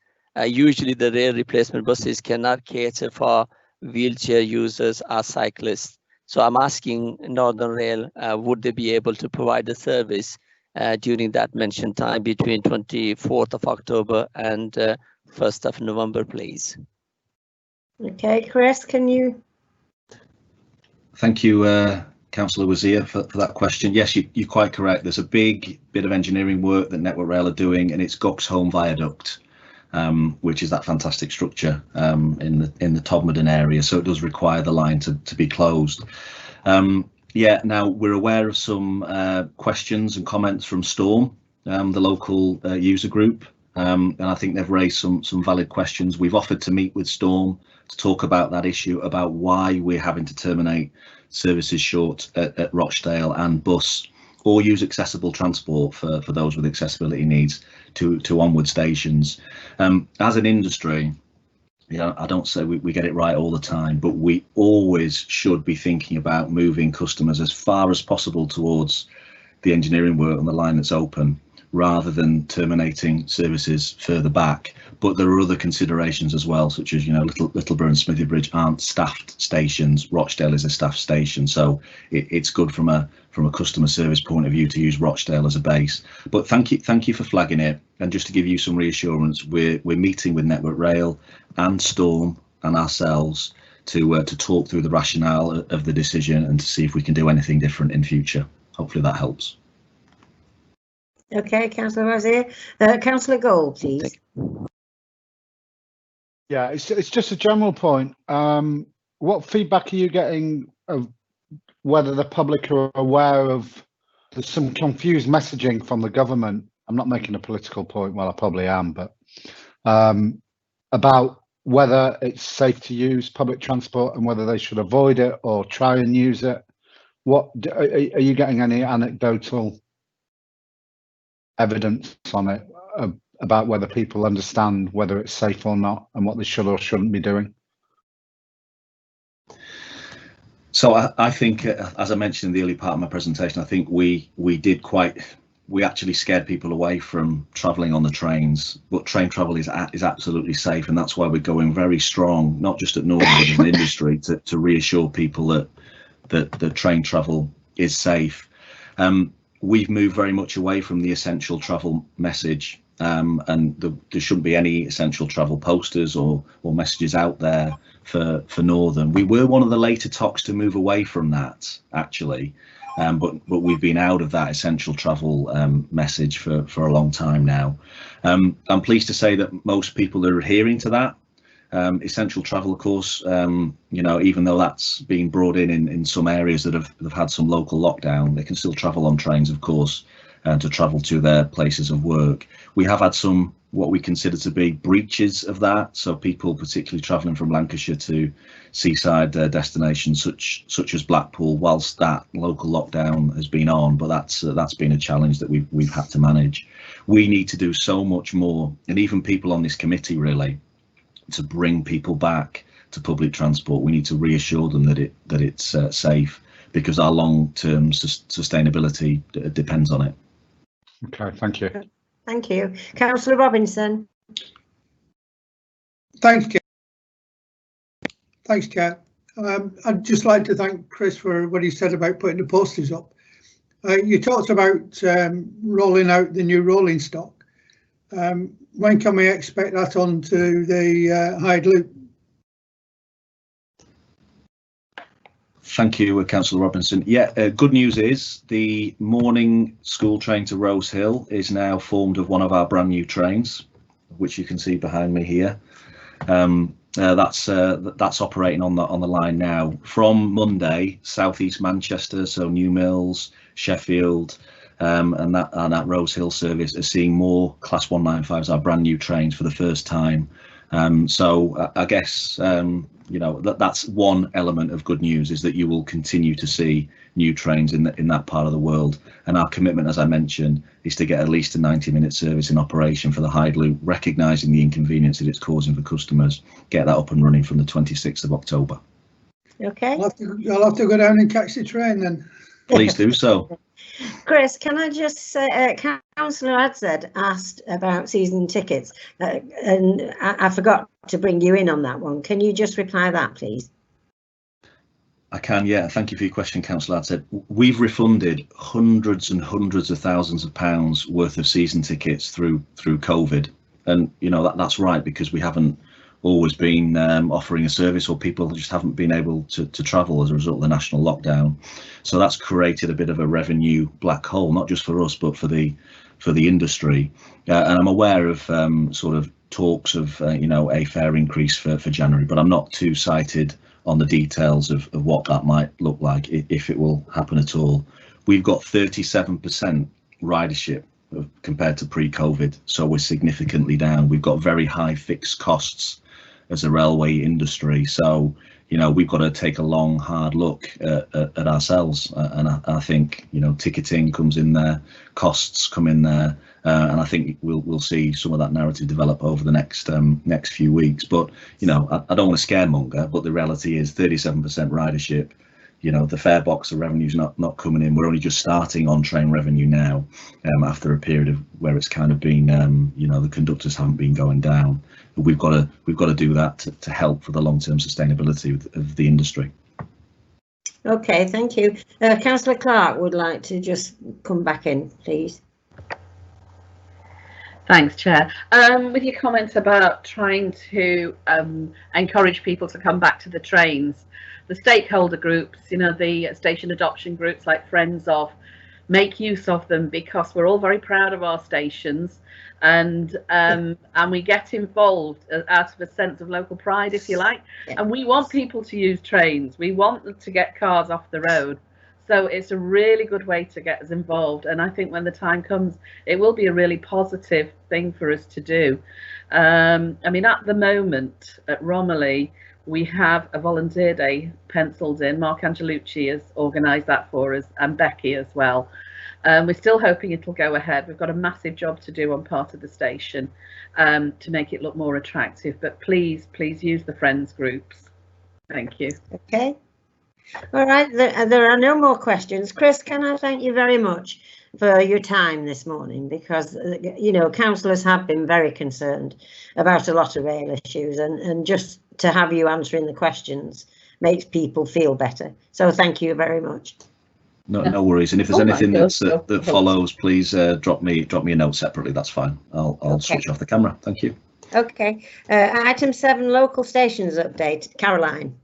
Usually the rail replacement buses cannot cater for wheelchair users or cyclists. So I'm asking Northern Rail, would they be able to provide the service during that mentioned time between 24th of October and 1st of November, please? Okay, Chris, can you? Thank you, Councillor Wazir, for that question. Yes, you're quite correct. There's a big bit of engineering work that Network Rail are doing, and it's Goxholm Viaduct, which is that fantastic structure in the Todmorden area. So it does require the line to be closed. Yeah, now we're aware of some questions and comments from Storm, the local user group, and I think they've raised some valid questions. We've offered to meet with Storm to talk about that issue, about why we're having to terminate services short at Rochdale and bus, or use accessible transport for those with accessibility needs to onward stations. As an industry, you know, I don't say we get it right all the time, but we always should be thinking about moving customers as far as possible towards the engineering work on the line that's open, rather than terminating services further back. But there are other considerations as well, such as, you know, Littleborough and Smithy Bridge aren't staffed stations. Rochdale is a staffed station, so it's good from a customer service point of view to use Rochdale as a base. But thank you for flagging it. And just to give you some reassurance, we're meeting with Network Rail and Storm and ourselves to talk through the rationale of the decision and to see if we can do anything different in future. Hopefully that helps. Okay, Councillor Wazir. Councillor Gold, please. Yeah, it's just a general point. What feedback are you getting of whether the public are aware of there's some confused messaging from the government? I'm not making a political point, well, I probably am, but about whether it's safe to use public transport and whether they should avoid it or try and use it. What are you getting any anecdotal evidence on it about whether people understand whether it's safe or not and what they should or shouldn't be doing? So I think, as I mentioned in the early part of my presentation, I think we actually scared people away from travelling on the trains, but train travel is absolutely safe, and that's why we're going very strong, not just at Northern but as an industry, to reassure people that the train travel is safe. We've moved very much away from the essential travel message, and there shouldn't be any essential travel posters or messages out there for Northern. We were one of the later TOCs to move away from that, actually, but we've been out of that essential travel message for a long time now. I'm pleased to say that most people are adhering to that. Essential travel, of course, you know, even though that's been brought in some areas that have had some local lockdown, they can still travel on trains, of course, to travel to their places of work. We have had some what we consider to be breaches of that, so people particularly travelling from Lancashire to seaside destinations such as Blackpool, whilst that local lockdown has been on, but that's been a challenge that we've had to manage. We need to do so much more, and even people on this committee really, to bring people back to public transport. We need to reassure them that it's safe, because our long-term sustainability depends on it. Okay, thank you. Thank you. Councillor Robinson. Thanks, Chair. Thanks, Chair. I'd just like to thank Chris for what he said about putting the posters up. You talked about rolling out the new rolling stock. When can we expect that onto the Hyde Loop? Thank you, Councillor Robinson. Yeah, good news is the morning school train to Rose Hill is now formed of one of our brand new trains, which you can see behind me here. That's operating on the line now. From Monday, South East Manchester, so New Mills, Sheffield, and that Rose Hill service are seeing more Class 195s, our brand new trains, for the first time. So I guess you know, that's one element of good news, is that you will continue to see new trains in that part of the world. And our commitment, as I mentioned, is to get at least a 90-minute service in operation for the Hyde Loop, recognising the inconvenience that it's causing for customers. Get that up and running from the 26th of October. Okay. I'll have to go down and catch the train then. Please do so. Chris, can I just say, Councillor Adzed asked about season tickets, and I forgot to bring you in on that one. Can you just reply that, please? I can, yeah. Thank you for your question, Councillor Adzed. We've refunded hundreds and hundreds of thousands of pounds worth of season tickets through COVID, and you know that's right, because we haven't always been offering a service, or people just haven't been able to travel as a result of the national lockdown. So that's created a bit of a revenue black hole, not just for us, but for the industry. And I'm aware of sort of talks of you know, a fare increase for January, but I'm not too cited on the details of what that might look like, if it will happen at all. We've got 37% ridership compared to pre-COVID, so we're significantly down. We've got very high fixed costs as a railway industry, so you know, we've got to take a long, hard look at ourselves, and I think, you know, ticketing comes in there, costs come in there, and I think we'll see some of that narrative develop over the next few weeks. But you know, I don't want to scaremonger, but the reality is 37% ridership. You know, the fare box of revenue's not coming in. We're only just starting on train revenue now, after a period of where it's kind of been, you know, the conductors haven't been going down. But we've got to do that to help for the long-term sustainability of the industry. Okay, thank you. Councillor Clark would like to just come back in, please. Thanks, Chair. With your comments about trying to encourage people to come back to the trains, the stakeholder groups, you know, the station adoption groups like Friends of, make use of them, because we're all very proud of our stations, and we get involved out of a sense of local pride, if you like, and we want people to use trains. We want them to get cars off the road. So it's a really good way to get us involved, and I think when the time comes, it will be a really positive thing for us to do. I mean, at the moment at Romilly, we have a volunteer day penciled in. Mark Angelucci has organised that for us, and Becky as well. We're still hoping it'll go ahead. We've got a massive job to do on part of the station to make it look more attractive, but please use the Friends groups. Thank you. Okay. All right, there are no more questions. Chris, can I thank you very much for your time this morning, because you know, councillors have been very concerned about a lot of rail issues, and just to have you answering the questions makes people feel better. So thank you very much. No worries. And if there's anything that follows, please drop me a note separately. That's fine. I'll switch off the camera. Thank you. Okay. Item 7, local stations update. Caroline.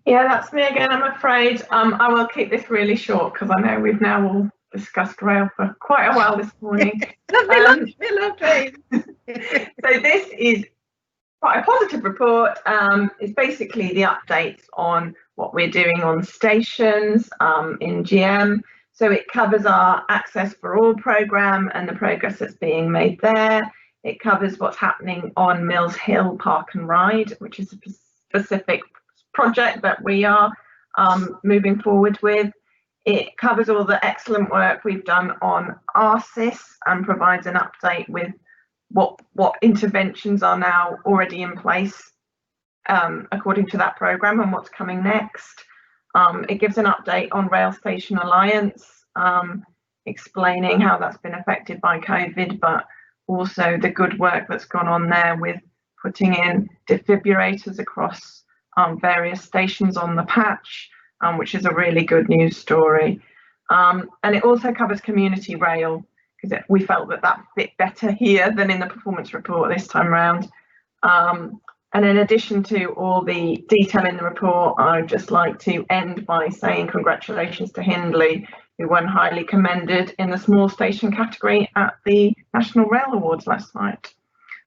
Yeah, that's me again, I'm afraid. I will keep this really short because I know we've now all discussed rail for quite a while this morning. Lovely. So this is quite a positive report. It's basically the updates on what we're doing on stations in GM. So it covers our Access for All programme and the progress that's being made there. It covers what's happening on Mills Hill Park and Ride, which is a specific project that we are moving forward with. It covers all the excellent work we've done on ARSIS and provides an update with what interventions are now already in place according to that programme and what's coming next. It gives an update on Rail Station Alliance, explaining how that's been affected by COVID, but also the good work that's gone on there with putting in defibrillators across various stations on the patch, which is a really good news story. And it also covers community rail, because we felt that fit better here than in the performance report this time around. And in addition to all the detail in the report, I'd just like to end by saying congratulations to Hindley, who won highly commended in the small station category at the National Rail Awards last night.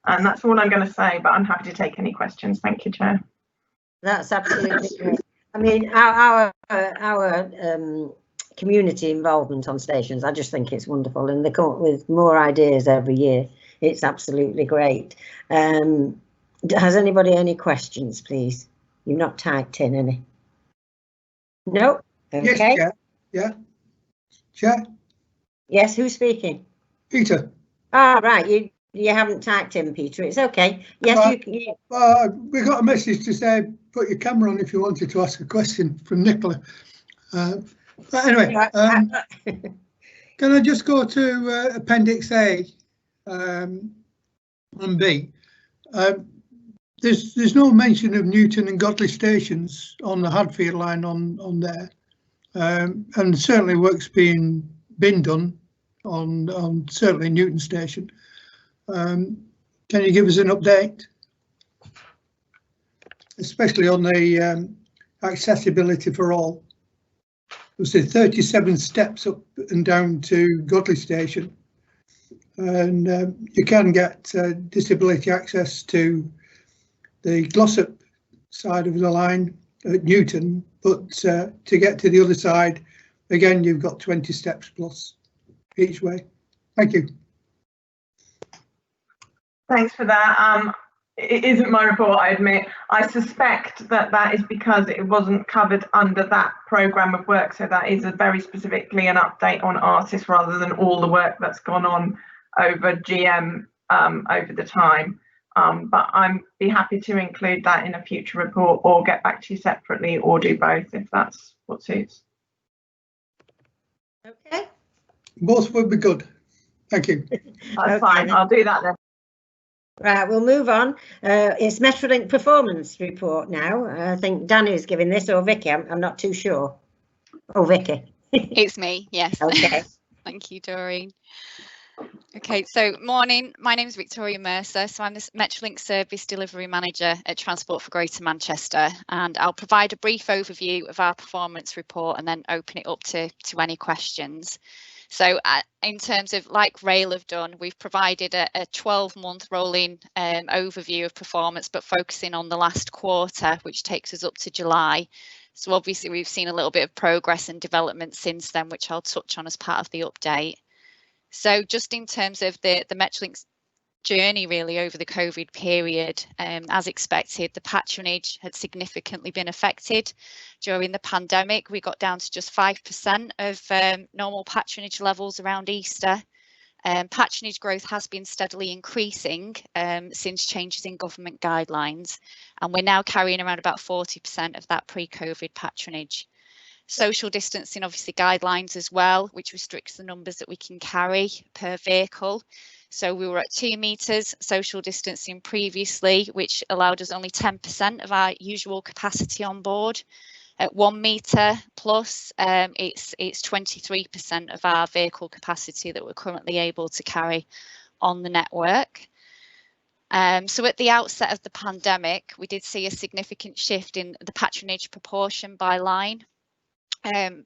And that's all I'm going to say, but I'm happy to take any questions. Thank you, Chair. That's absolutely great. I mean, our community involvement on stations, I just think it's wonderful, and they come up with more ideas every year. It's absolutely great. Has anybody any questions, please? You've not typed in any. No? Okay. Yes, Chair. Yeah. Chair? Yes, who's speaking? Peter. Ah, right. You haven't typed in, Peter. It's okay. Yes, you. We got a message to say put your camera on if you wanted to ask a question from Nicola. But anyway, can I just go to Appendix A and B? There's no mention of Newton and Godley stations on the Hadfield line on there, and certainly work's been done on certainly Newton station. Can you give us an update, especially on the accessibility for all? There's 37 steps up and down to Godley station, and you can get disability access to the Glossop side of the line at Newton, but to get to the other side, again, you've got 20 steps plus each way. Thank you. Thanks for that. It isn't my report, I admit. I suspect that is because it wasn't covered under that programme of work. So that is very specifically an update on ARSIS rather than all the work that's gone on over GM over the time. But I'd be happy to include that in a future report or get back to you separately or do both if that's what suits. Okay. Both would be good. Thank you. That's fine. I'll do that then. Right, we'll move on. It's Metrolink performance report now. I think Danny's giving this, or Vicky. I'm not too sure. Oh, Vicky. It's me, yes. Okay. Thank you, Doreen. Okay, so morning. My name is Victoria Mercer. So I'm the Metrolink Service Delivery Manager at Transport for Greater Manchester, and I'll provide a brief overview of our performance report and then open it up to any questions. So in terms of, like Rail have done, we've provided a 12-month rolling overview of performance, but focusing on the last quarter, which takes us up to July. So obviously we've seen a little bit of progress and development since then, which I'll touch on as part of the update. So just in terms of the Metrolink's journey really over the COVID period, as expected, the patronage had significantly been affected. During the pandemic, we got down to just 5% of normal patronage levels around Easter. Patronage growth has been steadily increasing since changes in government guidelines, and we're now carrying around about 40% of that pre-COVID patronage. Social distancing, obviously guidelines as well, which restricts the numbers that we can carry per vehicle. So we were at 2 metres social distancing previously, which allowed us only 10% of our usual capacity on board. At 1 metre plus, it's 23% of our vehicle capacity that we're currently able to carry on the network. So at the outset of the pandemic, we did see a significant shift in the patronage proportion by line.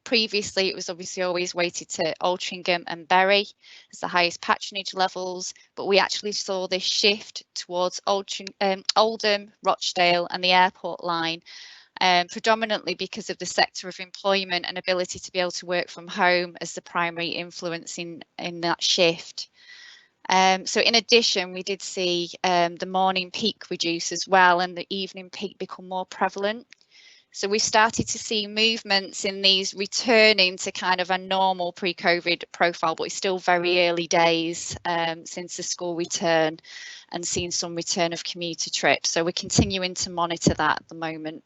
Previously, it was obviously always weighted to Altrincham and Bury as the highest patronage levels, but we actually saw this shift towards Oldham, Rochdale and the airport line, predominantly because of the sector of employment and ability to be able to work from home as the primary influence in that shift. So in addition, we did see the morning peak reduce as well and the evening peak become more prevalent. So we started to see movements in these returning to kind of a normal pre-COVID profile, but it's still very early days since the school return and seeing some return of commuter trips. So we're continuing to monitor that at the moment.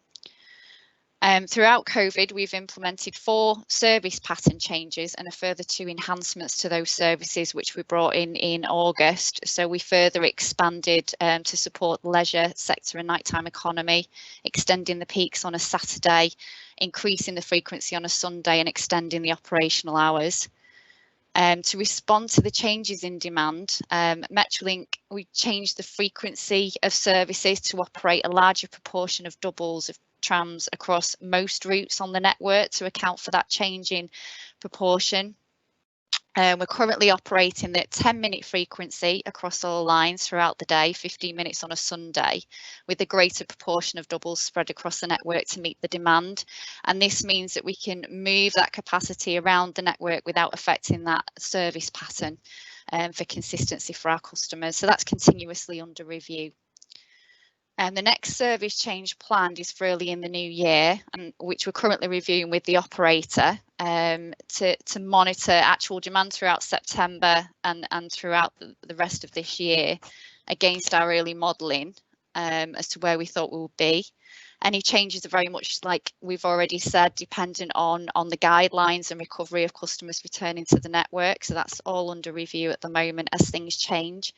Throughout COVID, we've implemented 4 service pattern changes and a further 2 enhancements to those services, which we brought in August. So we further expanded to support the leisure sector and nighttime economy, extending the peaks on a Saturday, increasing the frequency on a Sunday and extending the operational hours. To respond to the changes in demand, Metrolink, we changed the frequency of services to operate a larger proportion of doubles of trams across most routes on the network to account for that change in proportion. We're currently operating the 10-minute frequency across all lines throughout the day, 15 minutes on a Sunday, with a greater proportion of doubles spread across the network to meet the demand. And this means that we can move that capacity around the network without affecting that service pattern for consistency for our customers. So that's continuously under review. And the next service change planned is for early in the new year, and which we're currently reviewing with the operator to monitor actual demand throughout September and throughout the rest of this year against our early modelling as to where we thought we would be. Any changes are very much, like we've already said, dependent on the guidelines and recovery of customers returning to the network. So that's all under review at the moment as things change.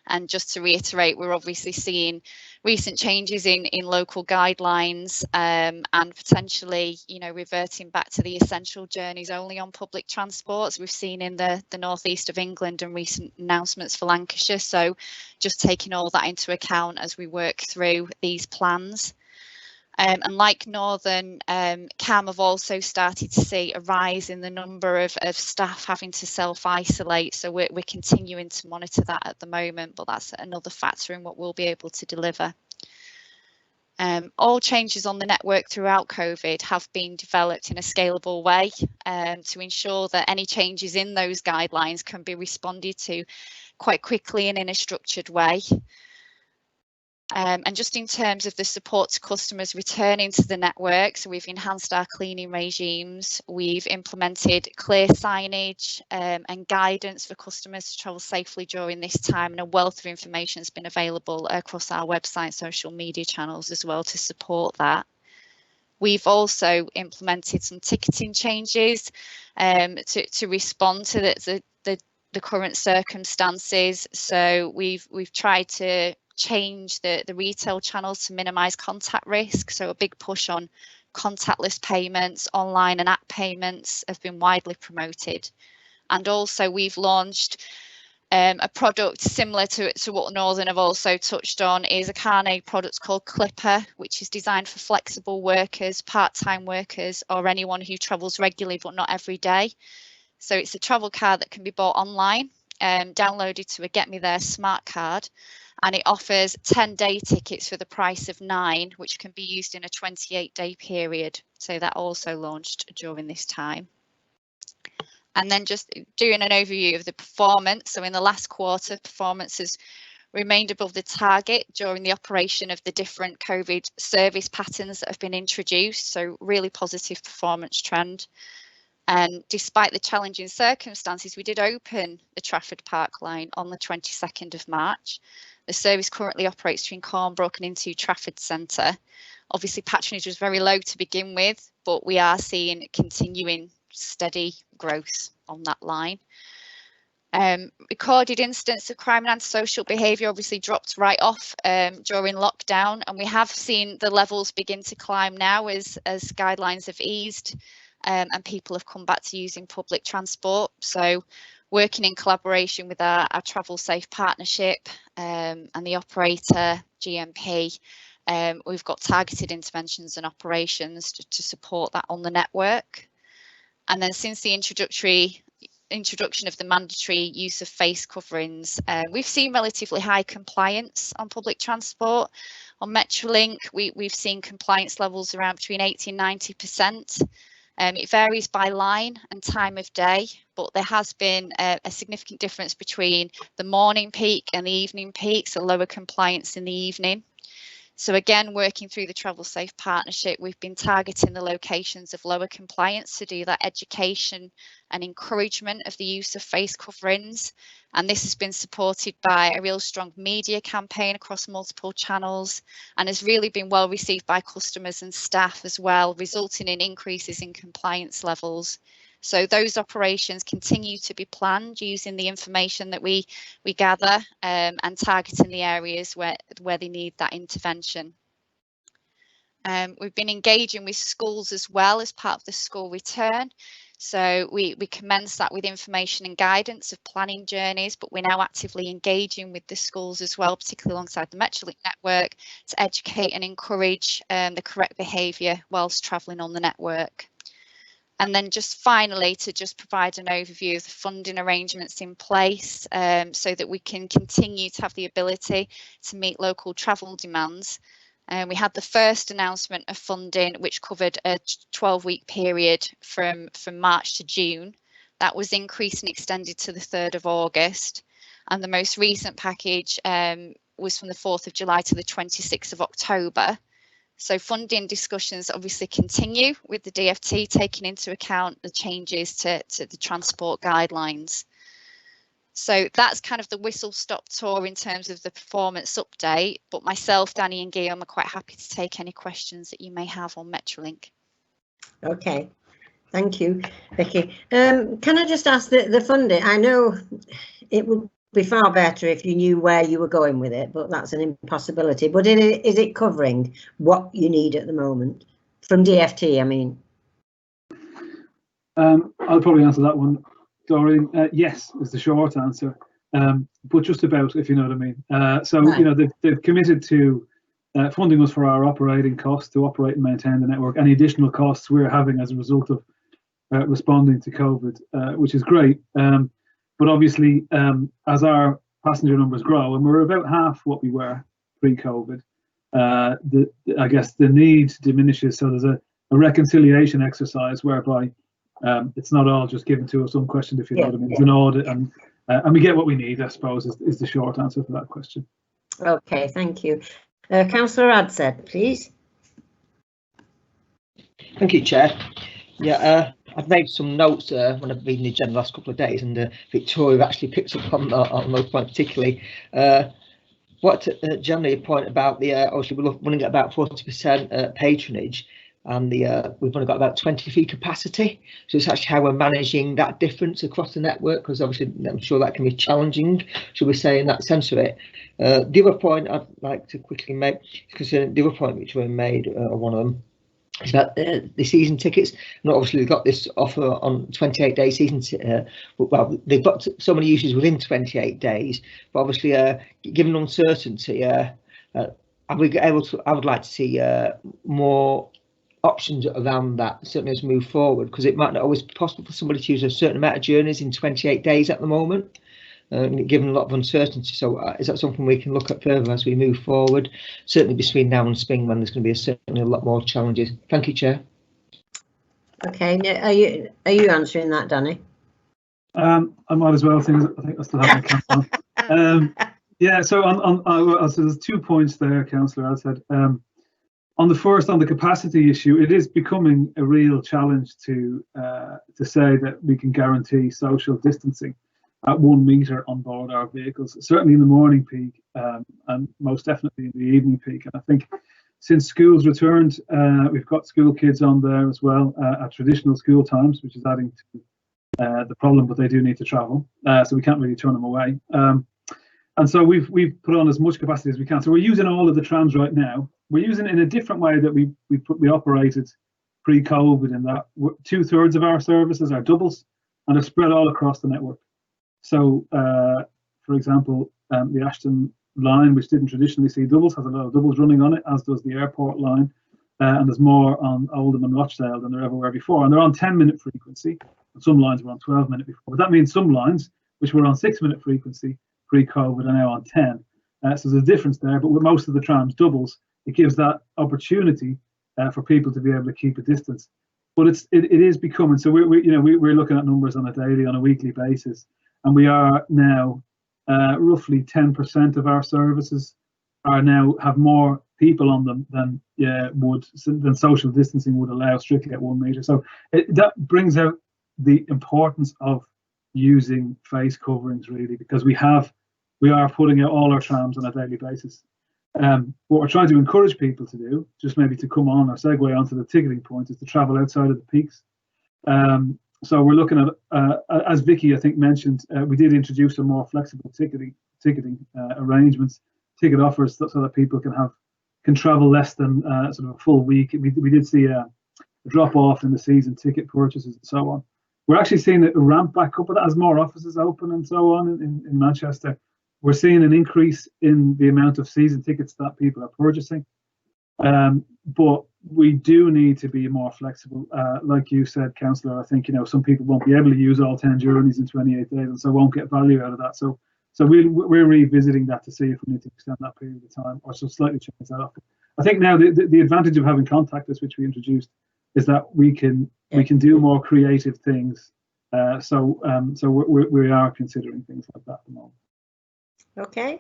And just to reiterate, we're obviously seeing recent changes in local guidelines and potentially, you know, reverting back to the essential journeys only on public transport, as we've seen in the northeast of England and recent announcements for Lancashire. So just taking all that into account as we work through these plans. And like Northern, CAM have also started to see a rise in the number of staff having to self-isolate. So we're continuing to monitor that at the moment, but that's another factor in what we'll be able to deliver. All changes on the network throughout COVID have been developed in a scalable way to ensure that any changes in those guidelines can be responded to quite quickly and in a structured way. And just in terms of the support to customers returning to the network, so we've enhanced our cleaning regimes, we've implemented clear signage and guidance for customers to travel safely during this time, and a wealth of information has been available across our website, social media channels as well to support that. We've also implemented some ticketing changes to respond to the current circumstances. So we've tried to change the retail channels to minimise contact risk. So a big push on contactless payments, online and app payments have been widely promoted. And also we've launched a product similar to what Northern have also touched on, is a Carnet product called Clipper, which is designed for flexible workers, part-time workers, or anyone who travels regularly but not every day. So it's a travel card that can be bought online, downloaded to a Get Me There smart card, and it offers 10-day tickets for the price of 9, which can be used in a 28-day period. So that also launched during this time. And then just doing an overview of the performance. So in the last quarter, performance has remained above the target during the operation of the different COVID service patterns that have been introduced. So really positive performance trend. And despite the challenging circumstances, we did open the Trafford Park line on the 22nd of March. The service currently operates between Cornbrook and into Trafford Centre. Obviously, patronage was very low to begin with, but we are seeing continuing steady growth on that line. Recorded incidents of crime and antisocial behaviour obviously dropped right off during lockdown, and we have seen the levels begin to climb now as guidelines have eased and people have come back to using public transport. So working in collaboration with our Travel Safe partnership and the operator GMP. We've got targeted interventions and operations to support that on the network. And then since the introduction of the mandatory use of face coverings, we've seen relatively high compliance on public transport. On Metrolink, we've seen compliance levels around between 80 and 90%. It varies by line and time of day, but there has been a significant difference between the morning peak and the evening peak, so lower compliance in the evening. So again, working through the Travel Safe partnership, we've been targeting the locations of lower compliance to do that education and encouragement of the use of face coverings. And this has been supported by a real strong media campaign across multiple channels and has really been well received by customers and staff as well, resulting in increases in compliance levels. So those operations continue to be planned using the information that we gather and targeting the areas where they need that intervention. We've been engaging with schools as well as part of the school return. So we commenced that with information and guidance of planning journeys, but we're now actively engaging with the schools as well, particularly alongside the Metrolink network, to educate and encourage the correct behaviour whilst travelling on the network. And then just finally, to just provide an overview of the funding arrangements in place so that we can continue to have the ability to meet local travel demands. We had the first announcement of funding, which covered a 12-week period from March to June. That was increased and extended to the 3rd of August. And the most recent package was from the 4th of July to the 26th of October. So funding discussions obviously continue with the DfT taking into account the changes to the transport guidelines. So that's kind of the whistle-stop tour in terms of the performance update, but myself, Danny and Guillaume are quite happy to take any questions that you may have on Metrolink. Okay, thank you, Vicky. Can I just ask the funding? I know it would be far better if you knew where you were going with it, but that's an impossibility. But is it covering what you need at the moment from DfT? I mean, I'll probably answer that one, Doreen. Yes, is the short answer, but just about, if you know what I mean. So right. You know, they've committed to funding us for our operating costs to operate and maintain the network. Any additional costs we're having as a result of responding to COVID, which is great. But obviously, as our passenger numbers grow, and we're about half what we were pre-COVID, I guess the need diminishes. So there's a reconciliation exercise whereby it's not all just given to us unquestioned, if you know what I mean. It's an audit, and we get what we need, I suppose, is the short answer for that question. Okay, thank you. Councillor Adshead, please. Thank you, Chair. Yeah, I've made some notes when I've been in the agenda the last couple of days, and Victoria actually picked up on those points particularly. What generally a point about the obviously we're running at about 40% patronage, and we've only got about 23 capacity. So it's actually how we're managing that difference across the network, because obviously I'm sure that can be challenging, should we say, in that sense of it. The other point I'd like to quickly make is concerning the other point which we made, one of them. It's about the season tickets. And obviously they've got this offer on 28-day season. Well, they've got so many uses within 28 days. But obviously, given uncertainty, are we able to? I would like to see more options around that, certainly as we move forward, because it might not always be possible for somebody to use a certain amount of journeys in 28 days at the moment. Given a lot of uncertainty, so is that something we can look at further as we move forward? Certainly between now and spring, when there's going to be certainly a lot more challenges. Thank you, Chair. Okay, are you answering that, Danny? I might as well. I think I still have my cap on. Yeah. So so there's 2 points there, Councillor Adshead. On the first, on the capacity issue, it is becoming a real challenge to say that we can guarantee social distancing at 1 metre on board our vehicles, certainly in the morning peak, and most definitely in the evening peak. And I think since schools returned, we've got school kids on there as well at traditional school times, which is adding to the problem, but they do need to travel, so we can't really turn them away. And so we've put on as much capacity as we can. So we're using all of the trams right now. We're using it in a different way that we operated pre-COVID, in that 2/3 of our services are doubles and are spread all across the network. So, for example, the Ashton line, which didn't traditionally see doubles, has a lot of doubles running on it, as does the airport line. And there's more on Oldham and Rochdale than there ever were before. And they're on 10-minute frequency. And some lines were on 12-minute before. But that means some lines, which were on 6-minute frequency pre-COVID, are now on 10. So there's a difference there. But with most of the trams doubles, it gives that opportunity for people to be able to keep a distance. But it is becoming, so we're looking at numbers on a daily, on a weekly basis. And we are now roughly 10% of our services are now have more people on them than social distancing would allow, strictly at 1 meter. So that brings out the importance of using face coverings, really, because we are putting out all our trams on a daily basis. What we're trying to encourage people to do, just maybe to come on or segue onto the ticketing point, is to travel outside of the peaks. So we're looking at, as Vicky I think mentioned, we did introduce some more flexible ticketing arrangements, ticket offers, so that people can travel less than sort of a full week. We did see a drop off in the season ticket purchases and so on. We're actually seeing a ramp back up as more offices open and so on in Manchester. We're seeing an increase in the amount of season tickets that people are purchasing. But we do need to be more flexible. Like you said, Councillor, I think, some people won't be able to use all 10 journeys in 28 days and so won't get value out of that. So we're revisiting that to see if we need to extend that period of time or so slightly change that up. I think now the advantage of having contactless, which we introduced, is that we can do more creative things. So we are considering things like that at the moment. Okay,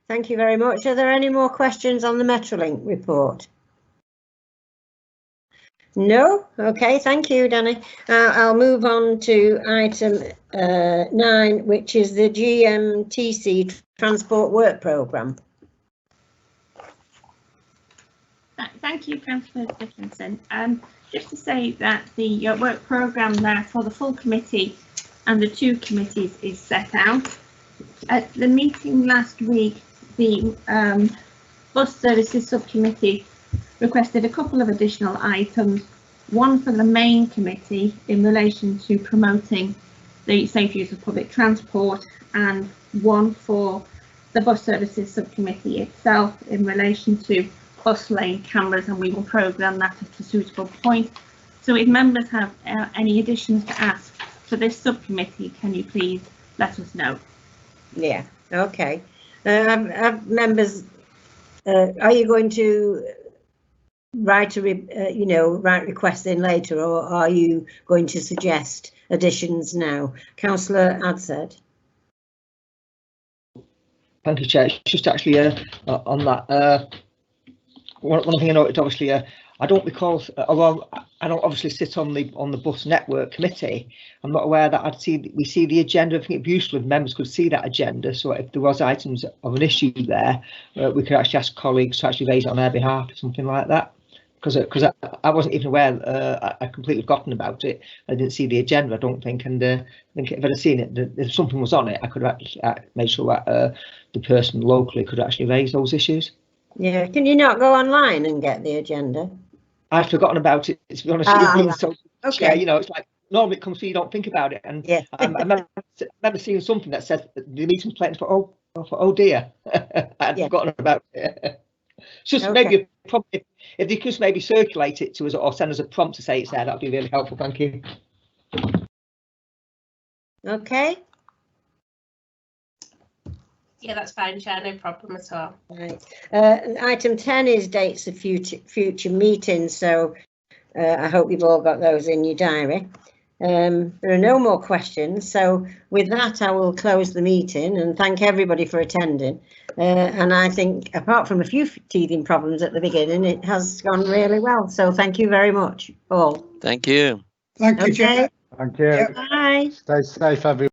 thank you very much. Are there any more questions on the Metrolink report? No? Okay, thank you, Danny. I'll move on to item 9, which is the GMTC Transport Work Programme. Thank you, Councillor Dickinson. Just to say that the work programme there for the full committee and the 2 committees is set out. At the meeting last week, the Bus Services Subcommittee requested a couple of additional items, one for the main committee in relation to promoting the safe use of public transport, and one for the Bus Services Subcommittee itself in relation to bus lane cameras, and we will programme that at a suitable point. So if members have any additions to ask for this subcommittee, can you please let us know? Yeah, okay. Members, are you going to write write requests in later, or are you going to suggest additions now? Councillor Adshead. Thank you, Chair. Just actually on that, one thing I noted, obviously, I don't recall, although I don't obviously sit on the bus network committee, I'm not aware that we see the agenda. I think it'd be useful if members could see that agenda, so if there was items of an issue there, we could actually ask colleagues to actually raise it on their behalf or something like that. Because I wasn't even aware, I completely forgotten about it. I didn't see the agenda, I don't think, and I think if I'd have seen it, if something was on it, I could have actually made sure that the person locally could actually raise those issues. Yeah, can you not go online and get the agenda? I've forgotten about it, to be honest with you. So, okay. Yeah, it's like normally it comes through, you don't think about it, and yeah. I remember seeing something that said the meeting's playing for oh dear, I'd forgotten about it. Just maybe probably if you could maybe circulate it to us or send us a prompt to say it's there, that'd be really helpful. Thank you. Okay. Yeah, that's fine, Chair, no problem at all. Right. Item 10 is dates of future meetings, so I hope you've all got those in your diary. There are no more questions, so with that I will close the meeting and thank everybody for attending. And I think, apart from a few teething problems at the beginning, it has gone really well, so thank you very much all. Thank you. Thank you, Chair. Thank you. Bye. Stay safe, everyone.